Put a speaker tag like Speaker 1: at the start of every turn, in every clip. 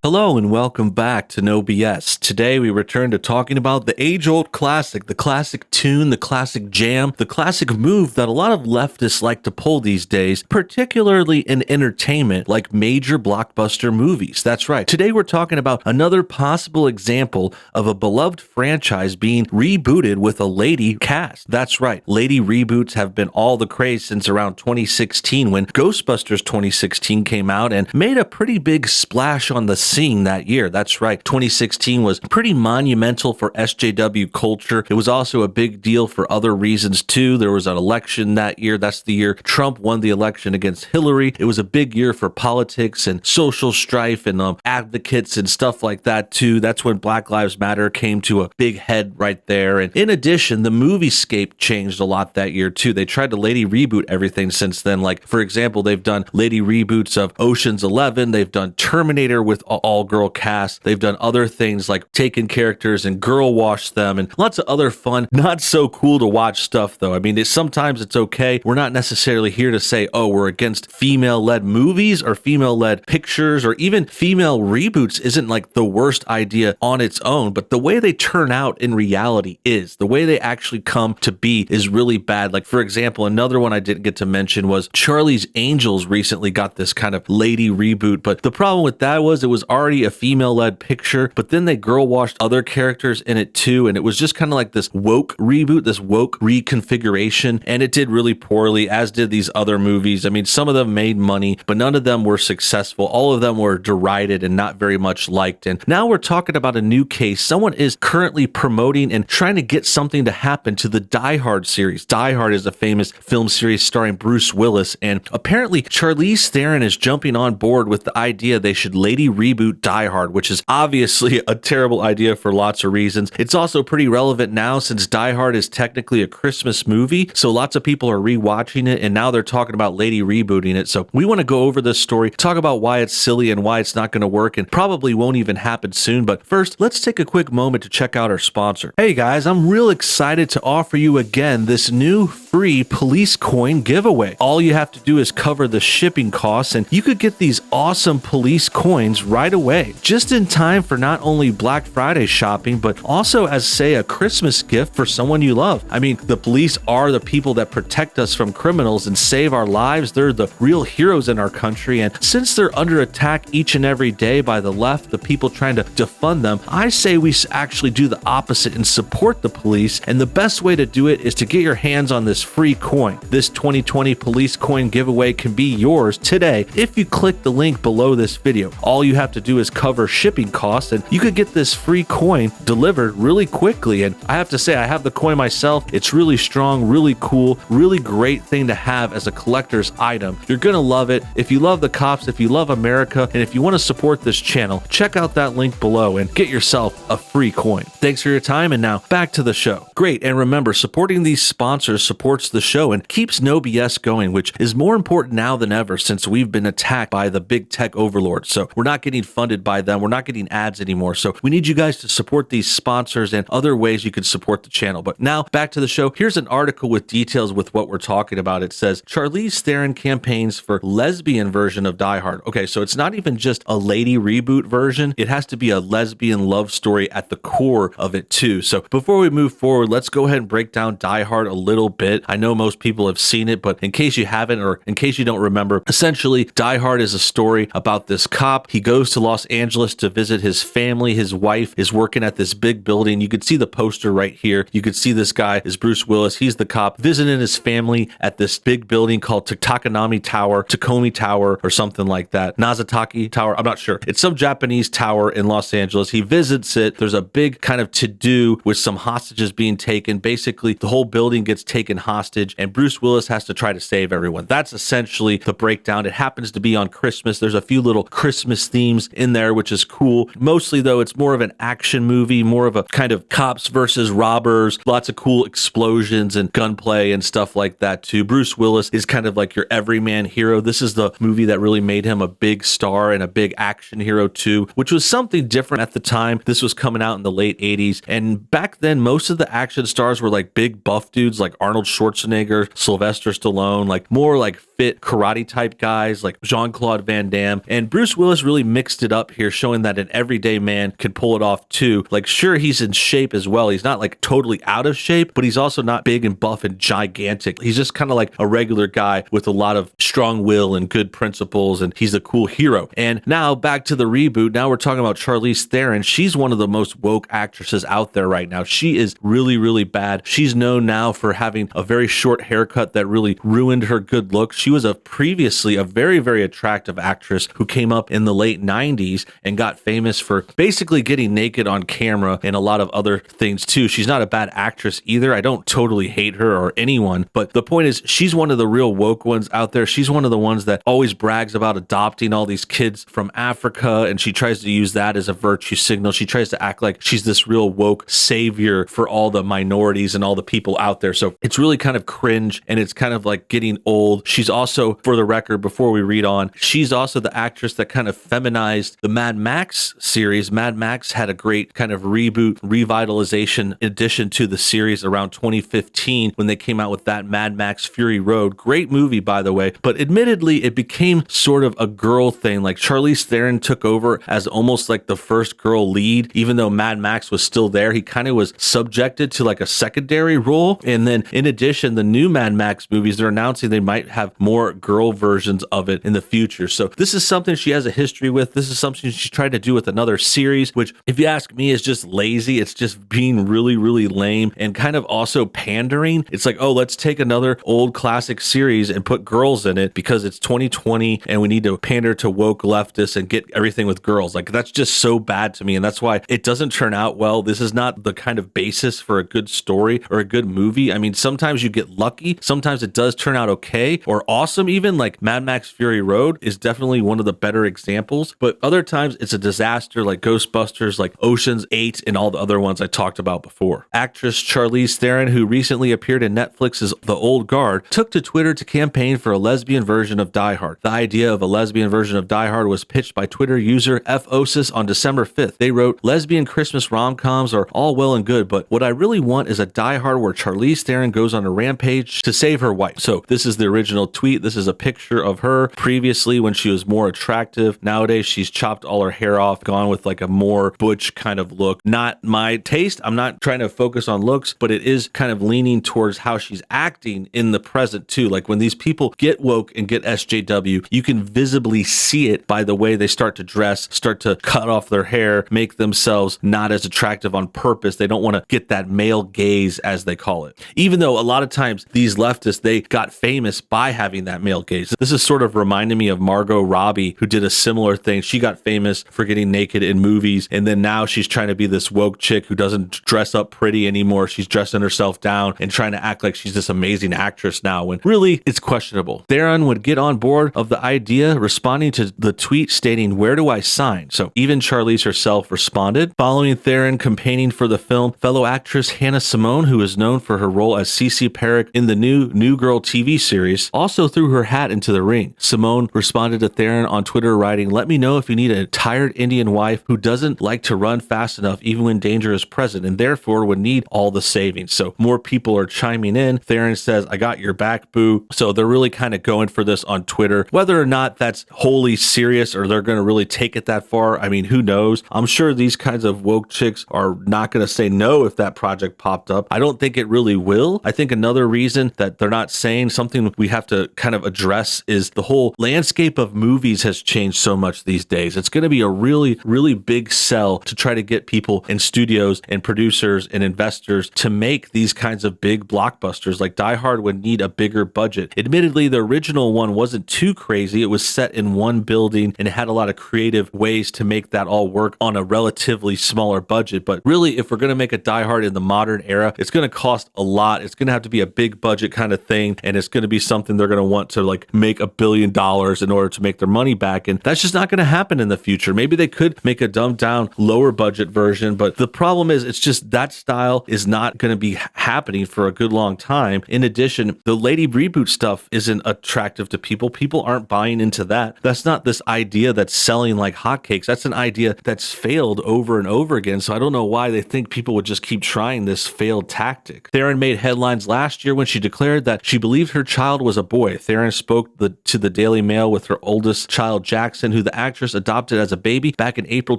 Speaker 1: Hello and welcome back to NoBS. Today we return to talking about the age-old classic, the classic tune, the classic jam, the classic move that a lot of leftists like to pull these days, particularly in entertainment like major blockbuster movies. That's right. Today we're talking about another possible example of a beloved franchise being rebooted with a lady cast. That's right. Lady reboots have been all the craze since around 2016 when Ghostbusters 2016 came out and made a pretty big splash on the scene that year. That's right. 2016 was pretty monumental for SJW culture. It was also a big deal for other reasons too. There was an election that year. That's the year Trump won the election against Hillary. It was a big year for politics and social strife and advocates and stuff like that too. That's when Black Lives Matter came to a big head right there. And in addition, the moviescape changed a lot that year too. They tried to lady reboot everything since then. Like, for example, they've done lady reboots of Ocean's 11. They've done Terminator with all-girl cast. They've done other things like taken characters and girl wash them and lots of other fun, not so cool to watch stuff though. I mean, sometimes it's okay. We're not necessarily here to say, oh, we're against female-led movies or female-led pictures or even female reboots isn't like the worst idea on its own, but the way they turn out in reality is, the way they actually come to be is really bad. Like, for example, another one I didn't get to mention was Charlie's Angels recently got this kind of lady reboot, but the problem with that was it was already a female-led picture, but then they girl washed other characters in it too, and it was just kind of like this woke reboot, this woke reconfiguration, and it did really poorly, as did these other movies. I mean, some of them made money, but none of them were successful. All of them were derided and not very much liked. And now we're talking about a new case. Someone is currently promoting and trying to get something to happen to the Die Hard series. Die Hard is a famous film series starring Bruce Willis, and apparently Charlize Theron is jumping on board with the idea they should lady reboot Die Hard, which is obviously a terrible idea for lots of reasons. It's also pretty relevant now since Die Hard is technically a Christmas movie, so lots of people are rewatching it, and now they're talking about lady rebooting it. So we want to go over this story, talk about why it's silly and why it's not going to work and probably won't even happen soon. But first, let's take a quick moment to check out our sponsor. Hey guys, I'm real excited to offer you again this new free police coin giveaway. All you have to do is cover the shipping costs and you could get these awesome police coins right away, just in time for not only Black Friday shopping, but also as, say, a Christmas gift for someone you love. I mean, the police are the people that protect us from criminals and save our lives. They're the real heroes in our country, and since they're under attack each and every day by the left, the people trying to defund them, I say we actually do the opposite and support the police, and the best way to do it is to get your hands on this free coin. This 2020 police coin giveaway can be yours today if you click the link below this video. All you have to do is cover shipping costs and you could get this free coin delivered really quickly. And I have to say, I have the coin myself. It's really strong, really cool, really great thing to have as a collector's item. You're gonna love it. If you love the cops, if you love America, and if you want to support this channel, check out that link below and get yourself a free coin. Thanks for your time, and now back to the show. Great, and remember, supporting these sponsors supports the show and keeps NoBS going, which is more important now than ever since we've been attacked by the big tech overlords. So we're not getting funded by them. We're not getting ads anymore. So we need you guys to support these sponsors and other ways you can support the channel. But now back to the show. Here's an article with details with what we're talking about. It says Charlize Theron campaigns for lesbian version of Die Hard. Okay, so it's not even just a lady reboot version. It has to be a lesbian love story at the core of it too. So before we move forward, let's go ahead and break down Die Hard a little bit. I know most people have seen it, but in case you haven't, or in case you don't remember, essentially Die Hard is a story about this cop. He goes to Los Angeles to visit his family. His wife is working at this big building. You could see the poster right here. You could see this guy is Bruce Willis. He's the cop visiting his family at this big building called Takanami Tower, or something like that. Nazataki Tower. I'm not sure. It's some Japanese tower in Los Angeles. He visits it. There's a big kind of to-do with some hostages being taken. Basically, the whole building gets taken hostage, and Bruce Willis has to try to save everyone. That's essentially the breakdown. It happens to be on Christmas. There's a few little Christmas themes in there, which is cool. Mostly, though, it's more of an action movie, more of a kind of cops versus robbers, lots of cool explosions and gunplay and stuff like that, too. Bruce Willis is kind of like your everyman hero. This is the movie that really made him a big star and a big action hero, too, which was something different at the time. This was coming out in the late 80s, and back then, most of the action stars were like big buff dudes like Arnold Schwarzenegger, Sylvester Stallone, like more like fit karate type guys like Jean-Claude Van Damme. And Bruce Willis really mixed it up here, showing that an everyday man could pull it off too. Like, sure, he's in shape as well. He's not like totally out of shape, but he's also not big and buff and gigantic. He's just kind of like a regular guy with a lot of strong will and good principles, and he's a cool hero. And now back to the reboot. Now we're talking about Charlize Theron. She's one of the most woke actresses out there right now. She is really, really bad. She's known now for having a very short haircut that really ruined her good looks. She was previously a very, very attractive actress who came up in the late 90s and got famous for basically getting naked on camera and a lot of other things too. She's not a bad actress either. I don't totally hate her or anyone, but the point is she's one of the real woke ones out there. She's one of the ones that always brags about adopting all these kids from Africa, and she tries to use that as a virtue signal. She tries to act like she's this real woke savior for all the minorities and all the people out there. So it's really kind of cringe, and it's kind of like getting old. She's also, for the record, before we read on, she's also the actress that kind of feminized the Mad Max series. Mad Max had a great kind of reboot, revitalization addition to the series around 2015 when they came out with that Mad Max Fury Road. Great movie, by the way, but admittedly, it became sort of a girl thing. Like, Charlize Theron took over as almost like the first girl lead, even though Mad Max was still there. He kind of was subjected to like a secondary role. And then in addition, the new Mad Max movies, they're announcing they might have more girl versions of it in the future. So this is something she has a history with. This is something she's tried to do with another series, which, if you ask me, is just lazy. It's just being really, really lame and kind of also pandering. It's like, oh, let's take another old classic series and put girls in it because it's 2020 and we need to pander to woke leftists and get everything with girls. Like, that's just so bad to me. And that's why it doesn't turn out well. This is not the kind of basis for a good story or a good movie. I mean, sometimes you get lucky. Sometimes it does turn out okay or awesome. Even like Mad Max Fury Road is definitely one of the better examples, but other times it's a disaster, like Ghostbusters, like Ocean's 8, and all the other ones I talked about before. Actress Charlize Theron, who recently appeared in Netflix's The Old Guard, took to Twitter to campaign for a lesbian version of Die Hard. The idea of a lesbian version of Die Hard was pitched by Twitter user FOSIS on December 5th. They wrote, "Lesbian Christmas rom-coms are all well and good, but what I really want is a Die Hard where Charlize Theron goes on a rampage to save her wife." So this is the original tweet. This is a picture of her previously when she was more attractive. Nowadays, she's chopped all her hair off, gone with like a more butch kind of look. Not my taste. I'm not trying to focus on looks, but it is kind of leaning towards how she's acting in the present too. Like, when these people get woke and get SJW, you can visibly see it by the way they start to dress, start to cut off their hair, make themselves not as attractive on purpose. They don't want to get that male gaze, as they call it. Even though a lot of times these leftists, they got famous by having that male gaze. This is sort of reminding me of Margot Robbie, who did a similar thing. She got famous for getting naked in movies, and then now she's trying to be this woke chick who doesn't dress up pretty anymore. She's dressing herself down and trying to act like she's this amazing actress now, when really it's questionable. Theron would get on board of the idea, responding to the tweet stating, "Where do I sign?" So even Charlize herself responded. Following Theron campaigning for the film, fellow actress Hannah Simone, who is known for her role as Cece Perrick in the New Girl TV series, also threw her hat into the ring. Simone responded to Theron on Twitter writing, "Let me know if you need a tired Indian wife who doesn't like to run fast enough even when danger is present and therefore would need all the savings." So more people are chiming in. Theron says, "I got your back, boo." So they're really kind of going for this on Twitter. Whether or not that's wholly serious or they're going to really take it that far, I mean, who knows? I'm sure these kinds of woke chicks are not going to say no if that project popped up. I don't think it really will. I think another reason that they're not saying something we have to kind of address is the whole landscape of movies has changed so much these days. It's going to be a really, really big sell to try to get people in studios and producers and investors to make these kinds of big blockbusters. Like Die Hard would need a bigger budget. Admittedly, the original one wasn't too crazy. It was set in one building and it had a lot of creative ways to make that all work on a relatively smaller budget. But really, if we're going to make a Die Hard in the modern era, it's going to cost a lot. It's going to have to be a big budget kind of thing, and it's going to be something they're going to want to like make $1 billion in order to make their money back, and that's just not going to happen in the future. Maybe they could make a dumbed down, lower budget version, but the problem is it's just that style is not going to be happening for a good long time. In addition, the lady reboot stuff isn't attractive to people. People aren't buying into that. That's not this idea that's selling like hotcakes. That's an idea that's failed over and over again. So I don't know why they think people would just keep trying this failed tactic. Theron made headlines last year when she declared that she believed her child was a boy. boy. Theron spoke to the Daily Mail with her oldest child, Jackson, who the actress adopted as a baby back in April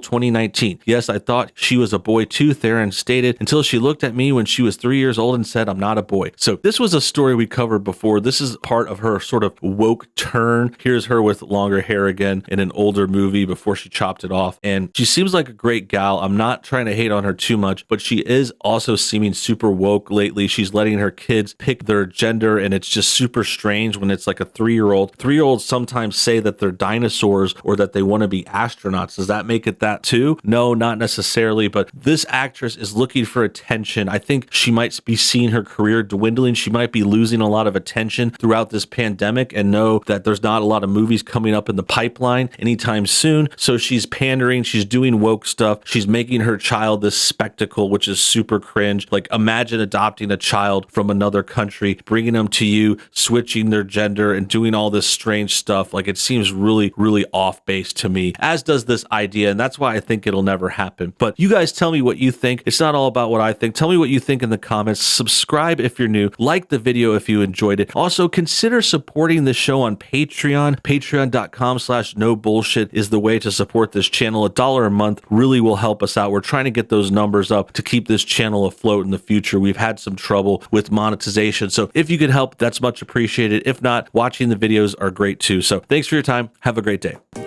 Speaker 1: 2019. Yes, I thought she was a boy too, Theron stated, until she looked at me when she was 3 years old and said, I'm not a boy. So this was a story we covered before. This is part of her sort of woke turn. Here's her with longer hair again in an older movie before she chopped it off. And she seems like a great gal. I'm not trying to hate on her too much, but she is also seeming super woke lately. She's letting her kids pick their gender, and it's just super strange when it's like a 3-year-old. 3-year-olds sometimes say that they're dinosaurs or that they want to be astronauts. Does that make it that too? No, not necessarily, but this actress is looking for attention. I think she might be seeing her career dwindling. She might be losing a lot of attention throughout this pandemic and know that there's not a lot of movies coming up in the pipeline anytime soon. So she's pandering, she's doing woke stuff. She's making her child this spectacle, which is super cringe. Like, imagine adopting a child from another country, bringing them to you, switching their gender and doing all this strange stuff. Like, it seems really, really off base to me, as does this idea. And that's why I think it'll never happen. But you guys tell me what you think. It's not all about what I think. Tell me what you think in the comments. Subscribe if you're new. Like the video if you enjoyed it. Also, consider supporting the show on Patreon. Patreon.com/nobullshit is the way to support this channel. $1 a month really will help us out. We're trying to get those numbers up to keep this channel afloat in the future. We've had some trouble with monetization. So if you could help, that's much appreciated. If not, watching the videos are great too. So thanks for your time. Have a great day.